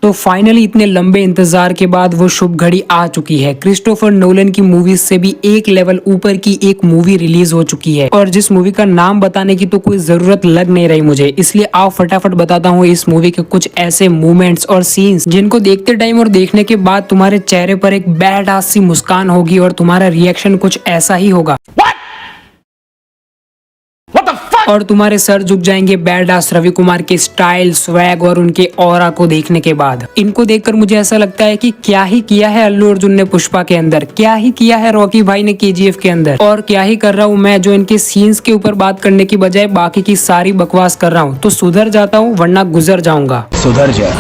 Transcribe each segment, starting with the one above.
तो फाइनली इतने लंबे इंतजार के बाद वो शुभ घड़ी आ चुकी है। क्रिस्टोफर नोलन की मूवीज से भी एक लेवल ऊपर की एक मूवी रिलीज हो चुकी है और जिस मूवी का नाम बताने की तो कोई जरूरत लग नहीं रही मुझे, इसलिए आओ फटाफट बताता हूँ इस मूवी के कुछ ऐसे मूवमेंट्स और सीन्स जिनको देखते टाइम और देखने के बाद तुम्हारे चेहरे पर एक बैड आस सी मुस्कान होगी और तुम्हारा रिएक्शन कुछ ऐसा ही होगा और तुम्हारे सर झुक जाएंगे बैडास रवि कुमार के स्टाइल, स्वैग और उनके ऑरा को देखने के बाद। इनको देखकर मुझे ऐसा लगता है कि क्या ही किया है अल्लू अर्जुन ने पुष्पा के अंदर, क्या ही किया है रॉकी भाई ने केजीएफ के अंदर, और क्या ही कर रहा हूँ मैं जो इनके सीन्स के ऊपर बात करने की बजाय बाकी की सारी बकवास कर रहा हूँ। तो सुधर जाता हूँ वरना गुजर जाऊंगा। सुधर जा,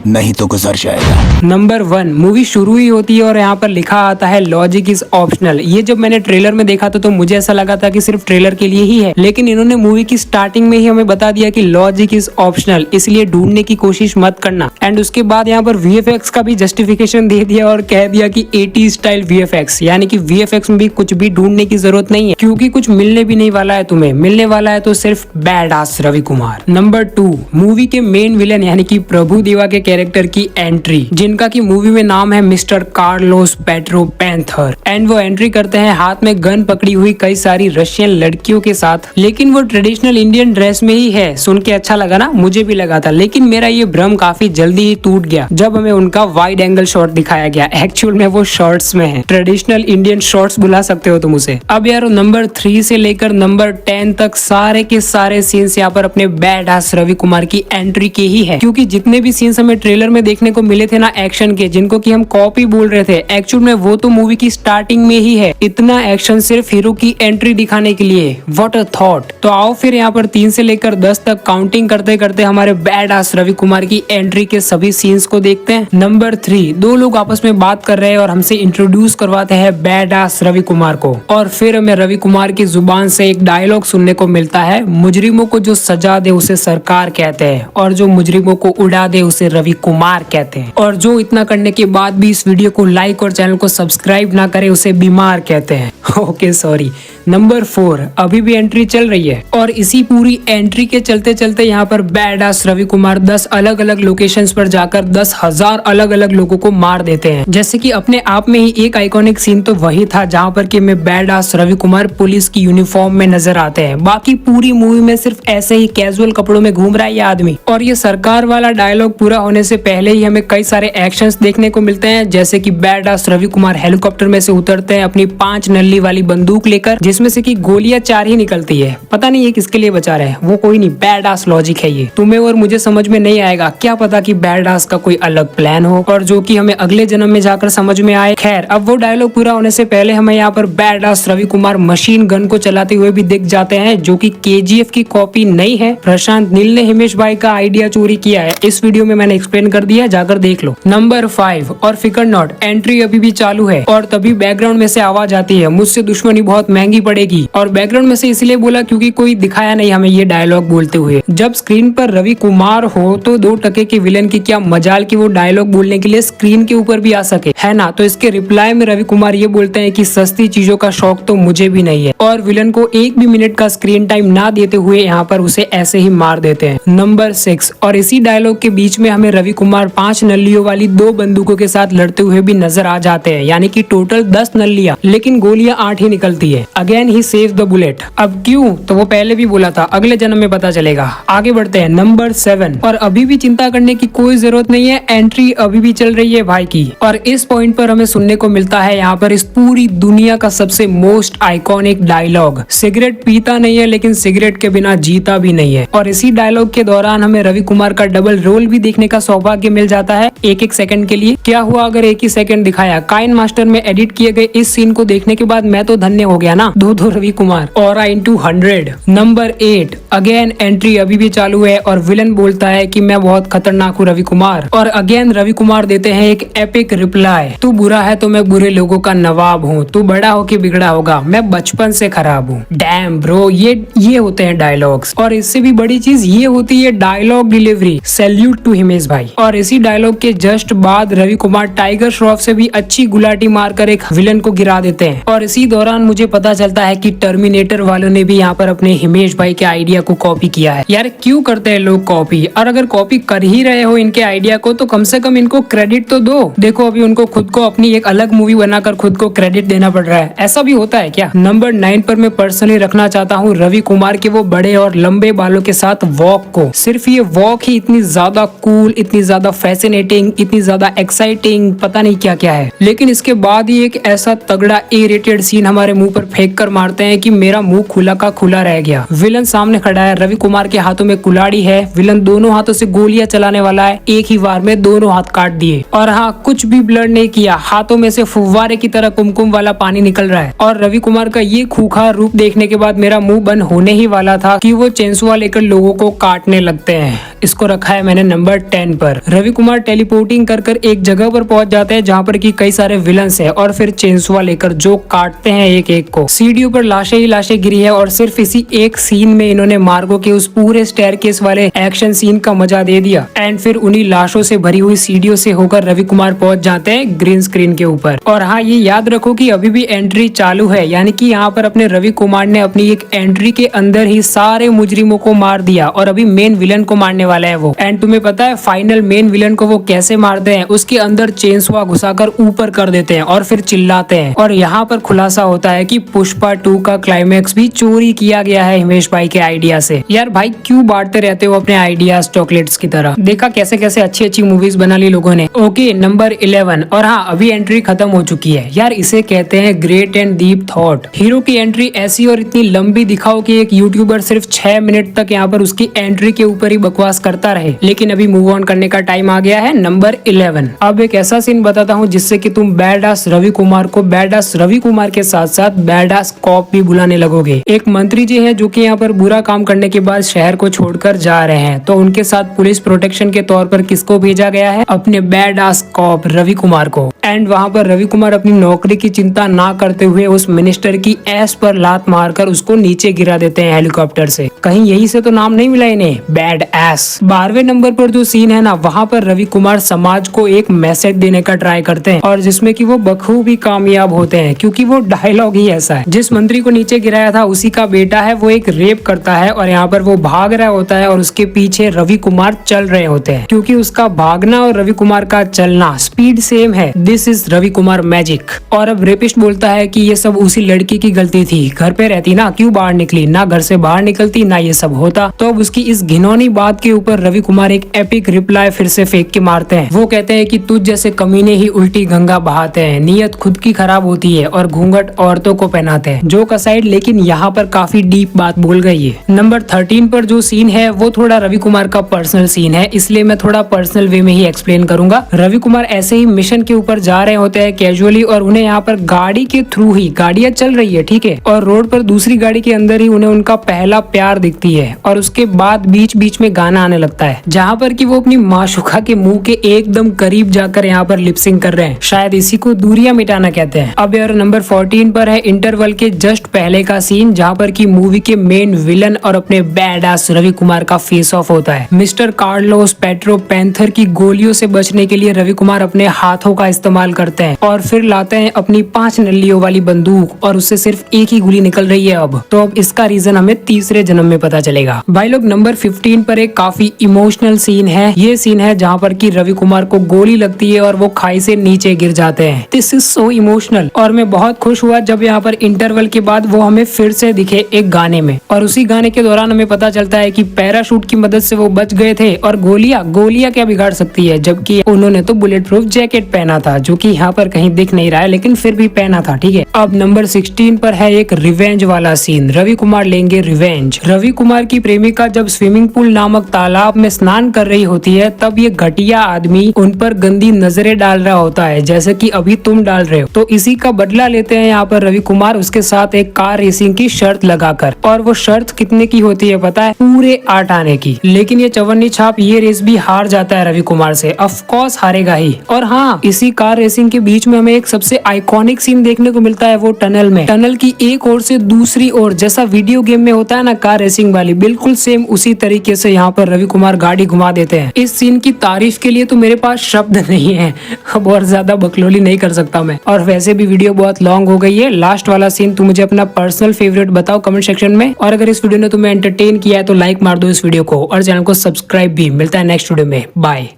नहीं तो गुजर जाएगा। नंबर 1, मूवी शुरू ही होती है और यहाँ पर लिखा आता है लॉजिक इज ऑप्शनल। ये जब मैंने ट्रेलर में देखा था तो मुझे ऐसा लगा था कि सिर्फ ट्रेलर के लिए ही है, लेकिन इन्होंने मूवी की स्टार्टिंग में ही हमें बता दिया कि लॉजिक इज ऑप्शनल, इसलिए ढूंढने की कोशिश मत करना। एंड उसके बाद यहाँ पर वीएफएक्स का भी जस्टिफिकेशन दे दिया और कह दिया कि 80 स्टाइल वीएफएक्स, यानी कि वीएफएक्स में भी कुछ भी ढूंढने की जरूरत नहीं है क्योंकि कुछ मिलने भी नहीं वाला है तुम्हें, मिलने वाला है तो सिर्फ बैड आस रवि कुमार। नंबर 2, मूवी के मेन विलन यानी कि प्रभु देवा के कैरेक्टर की एंट्री, जिनका की मूवी में नाम है mister Carlos petro panther. And वो एंट्री करते हैं हाथ में गन पकड़ी हुई कई सारी रशियन लड़कियों के साथ, लेकिन वो ट्रेडिशनल इंडियन ड्रेस में ही है। सुन के अच्छा लगा ना, मुझे भी लगा था, लेकिन मेरा ये भ्रम काफी जल्दी ही टूट गया जब हमें उनका वाइड एंगल शॉट दिखाया गया। एक्चुअल में वो शॉर्ट्स में है, ट्रेडिशनल इंडियन शॉर्ट्स बुला सकते हो तुम उसे। अब यार नंबर 3 से लेकर नंबर 10 तक सारे के सारे सीन्स यहाँ पर अपने बैड आस रवि कुमार की एंट्री के ही है, क्योंकि जितने भी सीन्स हमें ट्रेलर में देखने को मिले थे ना एक्शन के, जिनको कि हम कॉपी बोल रहे थे, एक्चुअल में वो तो मूवी की स्टार्टिंग में ही है। इतना एक्शन सिर्फ हीरो की एंट्री दिखाने के लिए, व्हाट अ थॉट। तो आओ फिर यहाँ पर 3 से लेकर 10 तक काउंटिंग करते करते हमारे बैड आस रवि कुमार की एंट्री के सभी सीन्स को देखते हैं। नंबर 3, 2 लोग आपस में बात कर रहे हैं और हमसे इंट्रोड्यूस करवाते हैं बैड आस रवि कुमार को, और फिर हमें रवि कुमार की जुबान से एक डायलॉग सुनने को मिलता है, मुजरिमों को जो सजा दे उसे सरकार कहते हैं और जो मुजरिमों को उड़ा दे उसे रवि कुमार कहते हैं, और जो इतना करने के बाद भी इस वीडियो को लाइक और चैनल को सब्सक्राइब ना करे उसे बीमार कहते हैं। Okay sorry. नंबर 4, अभी भी एंट्री चल रही है और इसी पूरी एंट्री के चलते चलते यहाँ पर बैड आस रवि कुमार 10 अलग अलग लोकेशंस पर जाकर 10,000 अलग अलग लोगों को मार देते हैं। जैसे कि अपने आप में ही एक आइकॉनिक सीन तो वही था जहाँ पर कि मैं बैड आस रवि कुमार पुलिस की यूनिफॉर्म में नजर आते हैं। बाकी पूरी मूवी में सिर्फ ऐसे ही कैजुअल कपड़ों में घूम रहा है ये आदमी। और ये सरकार वाला डायलॉग पूरा होने से पहले ही हमें कई सारे एक्शंस देखने को मिलते हैं, जैसे कि बैड आस रवि कुमार हेलीकॉप्टर में से उतरते हैं अपनी 5 नल्ली वाली बंदूक लेकर, जिसमें से कि गोलियां 4 ही निकलती है। पता नहीं ये किसके लिए बचा रहे हैं, वो कोई नहीं, बैड आस लॉजिक है ये। तुम्हें और मुझे समझ में नहीं आएगा, क्या पता कि बैड आस का कोई अलग प्लान हो और जो कि हमें अगले जन्म में जाकर समझ में आए। खैर, अब वो डायलॉग पूरा होने से पहले हमें यहाँ पर बैड आस रवि कुमार मशीन गन को चलाते हुए भी दिख जाते हैं, जो कि केजीएफ की कॉपी नहीं है। प्रशांत नील ने हिमेश भाई का आइडिया चोरी किया है। इस वीडियो में मैंने एक्सप्लेन कर दिया, जाकर देख लो। नंबर 5, और फिकर नॉट, एंट्री अभी भी चालू है और तभी बैकग्राउंड में से आवाज आती है, मुझसे दुश्मनी बहुत महंगी पड़ेगी। और बैकग्राउंड में से इसलिए बोला क्योंकि कोई दिखाया नहीं हमें ये डायलॉग बोलते हुए। जब स्क्रीन पर रवि कुमार हो तो 2 टके के विलन की क्या मजाल की वो डायलॉग बोलने के लिए स्क्रीन के ऊपर भी आ सके, है ना। तो इसके रिप्लाई में रवि कुमार ये बोलते हैं कि सस्ती चीजों का शौक तो मुझे भी नहीं है, और विलन को 1 भी मिनट का स्क्रीन टाइम ना देते हुए यहाँ पर उसे ऐसे ही मार देते हैं। नंबर 6, और इसी डायलॉग के बीच में हमें रवि कुमार 5 नल्लियों वाली 2 बंदूकों के साथ लड़ते हुए भी नजर आ जाते हैं, यानी कि टोटल 10 नल्लियां, लेकिन गोलियां 8 ही निकलती है। Again he save the bullet. अब क्यों, तो वो पहले भी बोला था, अगले जन्म में पता चलेगा। आगे बढ़ते हैं। नंबर 7, और अभी भी चिंता करने की कोई जरूरत नहीं है, एंट्री अभी भी चल रही है भाई की। और इस पॉइंट पर हमें सुनने को मिलता है यहाँ पर इस पूरी दुनिया का सबसे मोस्ट आइकॉनिक डायलॉग, सिगरेट पीता नहीं है लेकिन सिगरेट के बिना जीता भी नहीं है। और इसी डायलॉग के दौरान हमें रवि कुमार का डबल रोल भी देखने का सौभाग्य मिल जाता है 1-1 सेकंड के लिए। क्या हुआ अगर 1 ही सेकंड दिखाया। काइन मास्टर में एडिट किए गए इस सीन को देखने के बाद मैं तो धन्य हो गया ना। 2 रवि कुमार और into 100। नंबर 8, अगेन एंट्री अभी भी चालू है और विलन बोलता है कि मैं बहुत खतरनाक हूँ रवि कुमार, और अगेन रवि कुमार देते हैं एक एपिक रिप्लाई, तू बुरा है तो मैं बुरे लोगों का नवाब हूँ, तू बड़ा हो के बिगड़ा होगा, मैं बचपन से खराब हूँ। डैम ब्रो, ये होते हैं डायलॉग्स। और इससे भी बड़ी चीज ये होती है dialogue delivery. Salute to Himesh भाई। और इसी डायलॉग के जस्ट बाद रवि कुमार टाइगर श्रॉफ से भी अच्छी गुलाटी मारकर एक विलन को गिरा देते हैं। और इसी दौरान मुझे पता चला चलता है कि टर्मिनेटर वालों ने भी यहाँ पर अपने हिमेश भाई के आइडिया को कॉपी किया है। यार क्यों करते हैं लोग कॉपी, और अगर कॉपी कर ही रहे हो इनके आइडिया को तो कम से कम इनको क्रेडिट तो दो। देखो अभी उनको खुद को अपनी एक अलग मूवी बनाकर खुद को क्रेडिट देना पड़ रहा है, ऐसा भी होता है क्या। नंबर 9 पर मैं पर्सनली रखना चाहता हूँ रवि कुमार के वो बड़े और लंबे बालों के साथ वॉक को। सिर्फ ये वॉक ही इतनी ज्यादा कूल, इतनी ज्यादा फैसिनेटिंग, इतनी ज्यादा एक्साइटिंग, पता नहीं क्या क्या है। लेकिन इसके बाद ही एक ऐसा तगड़ा ए रेटेड सीन हमारे मुंह पर फेंक कर मारते हैं कि मेरा मुंह खुला का खुला रह गया। विलन सामने खड़ा है, रवि कुमार के हाथों में कुल्हाड़ी है, विलन दोनों हाथों से गोलियां चलाने वाला है, एक ही वार में दोनों हाथ काट दिए। और हाँ, कुछ भी ब्लड नहीं किया, हाथों में से फुव्वारे की तरह कुमकुम वाला पानी निकल रहा है। और रवि कुमार का ये खूंखार रूप देखने के बाद मेरा मुंह बंद होने ही वाला था कि वो चेंसुआ लेकर लोगों को काटने लगते हैं। इसको रखा है मैंने नंबर 10 पर। रवि कुमार टेलीपोर्टिंग कर एक जगह पर पहुंच जाते हैं जहाँ पर की कई सारे विलन्स है, और फिर चेंसुआ लेकर जो काटते हैं एक एक को। सीढ़ियों पर लाशें ही लाशें गिरी है, और सिर्फ इसी एक सीन में इन्होंने मार्गो के उस पूरे स्टेयरकेस वाले एक्शन सीन का मजा दे दिया। एंड फिर उन्हीं लाशों से भरी हुई सीढ़ियों से होकर रवि कुमार पहुंच जाते हैं ग्रीन स्क्रीन के ऊपर। और हाँ, ये याद रखो कि अभी भी एंट्री चालू है, यानी कि यहाँ पर अपने रवि कुमार ने अपनी एक एंट्री के अंदर ही सारे मुजरिमों को मार दिया, और अभी मेन विलन को मारने वाला है वो। एंड तुम्हें पता है फाइनल मेन विलन को वो कैसे मारते हैं, उसके अंदर चेनसुआ घुसाकर ऊपर कर देते हैं और फिर चिल्लाते हैं। और यहाँ पर खुलासा होता है कि पुष्पा 2 का क्लाइमैक्स भी चोरी किया गया है हिमेश भाई के आइडिया से। यार भाई क्यों बांटते रहते हो अपने आइडियाज चॉकलेट्स की तरह। देखा कैसे कैसे अच्छी अच्छी मूवीज बना ली लोगों ने। Okay, number 11। और हाँ, अभी एंट्री खत्म हो चुकी है। यार इसे कहते हैं great and deep thought. Hero की एंट्री ऐसी और इतनी लंबी दिखाओ कि एक यूट्यूबर सिर्फ 6 मिनट तक यहाँ पर उसकी एंट्री के ऊपर ही बकवास करता रहे। लेकिन अभी मूव ऑन करने का टाइम आ गया है। नंबर 11। अब एक ऐसा सीन बताता हूँ जिससे कि तुम बैडास रवि कुमार को बैडास रवि कुमार के साथ साथ बैडास कॉप भी बुलाने लगोगे। एक मंत्री जी है जो कि यहाँ पर बुरा काम करने के बाद शहर को छोड़कर जा रहे हैं, तो उनके साथ पुलिस प्रोटेक्शन के तौर पर किसको भेजा गया है? अपने बैडास कॉप रवि कुमार को। एंड वहाँ पर रवि कुमार अपनी नौकरी की चिंता ना करते हुए उस मिनिस्टर की एस पर लात मारकर उसको नीचे गिरा देते हैं हेलीकॉप्टर से। कहीं यही से तो नाम नहीं मिला इन्हें, बैड एस। 12वें नंबर पर जो सीन है ना, वहाँ पर रवि कुमार समाज को एक मैसेज देने का ट्राई करते हैं, और जिसमें कि वो बखूबी कामयाब होते हैं, क्योंकि वो डायलॉग ही ऐसा है। जिस मंत्री को नीचे गिराया था उसी का बेटा है, वो एक रेप करता है और यहाँ पर वो भाग रहा होता है और उसके पीछे रवि कुमार चल रहे होते हैं, क्योंकि उसका भागना और रवि कुमार का चलना स्पीड सेम है। This is Ravi Kumar magic. और अब रेपिस्ट बोलता है कि ये सब उसी लड़की की गलती थी, घर पे रहती ना, क्यों बाहर निकली, ना घर से बाहर निकलती ना ये सब होता। तो अब उसकी इस घिनौनी बात के ऊपर रवि कुमार एक एपिक रिप्लाई फिर से फेंक के मारते हैं। वो कहते हैं कि तुझ जैसे कमीने ही उल्टी गंगा बहाते हैं, नियत खुद की खराब होती है और घूंघट औरतों को पहनाते हैं। जोक असाइड, लेकिन यहाँ पर काफी डीप बात बोल गई है। नंबर 13 पर जो सीन है वो थोड़ा रवि कुमार का पर्सनल सीन है, इसलिए मैं थोड़ा पर्सनल वे में ही एक्सप्लेन करूंगा। रवि कुमार ऐसे ही मिशन के ऊपर जा रहे होते हैं कैजुअली, और उन्हें यहाँ पर गाड़ी के थ्रू ही, गाड़ियां चल रही है ठीक है, और रोड पर दूसरी गाड़ी के अंदर ही उन्हें उनका पहला प्यार दिखती है, और उसके बाद बीच बीच में गाना आने लगता है, जहाँ पर कि वो अपनी माशुका के मुंह के एकदम करीब जाकर यहाँ पर लिपसिंग कर रहे हैं। शायद इसी को दूरियां मिटाना कहते हैं। अब यार नंबर 14 पर है इंटरवल के जस्ट पहले का सीन, जहाँ पर की मूवी के मेन विलन और अपने बैडास रवि कुमार का फेस ऑफ होता है। मिस्टर कार्लोस पेट्रो पैंथर की गोलियों से बचने के लिए रवि कुमार अपने हाथों का इस्तेमाल करते हैं, और फिर लाते हैं अपनी 5 नलियों वाली बंदूक, और उससे सिर्फ एक ही गोली निकल रही है अब। तो अब इसका रीजन हमें तीसरे जन्म में पता चलेगा। भाई लोग, नंबर 15 पर एक काफी इमोशनल सीन है। ये सीन है जहाँ पर की रवि कुमार को गोली लगती है और वो खाई से नीचे गिर जाते हैं। This is so emotional. और मैं बहुत खुश हुआ जब यहाँ पर इंटरवल के बाद वो हमें फिर से दिखे एक गाने में, और उसी गाने के दौरान हमें पता चलता है कि पैराशूट की मदद से वो बच गए थे, और गोलियां क्या बिगाड़ सकती है, जबकि उन्होंने तो बुलेट प्रूफ जैकेट पहना था, जो कि यहाँ पर कहीं दिख नहीं रहा है, लेकिन फिर भी पहना था ठीक है। अब नंबर 16 पर है एक रिवेंज वाला सीन। रवि कुमार लेंगे रिवेंज। रवि कुमार की प्रेमिका जब स्विमिंग पूल नामक तालाब में स्नान कर रही होती है, तब ये घटिया आदमी उन पर गंदी नजरें डाल रहा होता है, जैसे कि अभी तुम डाल रहे हो। तो इसी का बदला लेते हैं यहाँ पर रवि कुमार उसके साथ एक कार रेसिंग की शर्त लगाकर, और वो शर्त कितने की होती है पता है? पूरे 8 आने की। लेकिन ये चवन्नी छाप ये रेस भी हार जाता है रवि कुमार से, ऑफ कोर्स हारेगा ही। और हाँ, इसी कार रेसिंग के बीच में हमें एक सबसे आइकॉनिक सीन देखने को मिलता है, वो टनल में। टनल की एक ओर से दूसरी ओर, जैसा वीडियो गेम में होता है ना कार रेसिंग वाली, बिल्कुल सेम उसी तरीके से यहाँ पर रवि कुमार गाड़ी घुमा देते हैं। इस सीन की तारीफ के लिए तो मेरे पास शब्द नहीं है, अब और ज्यादा बकलोली नहीं कर सकता मैं। और वैसे भी वीडियो बहुत लॉन्ग हो गई है। लास्ट वाला सीन तुम मुझे अपना पर्सनल फेवरेट बताओ कमेंट सेक्शन में। और अगर इस वीडियो ने तुम्हें एंटरटेन किया है तो लाइक मार दो इस वीडियो को और चैनल को सब्सक्राइब भी। मिलता है नेक्स्ट वीडियो में, बाय।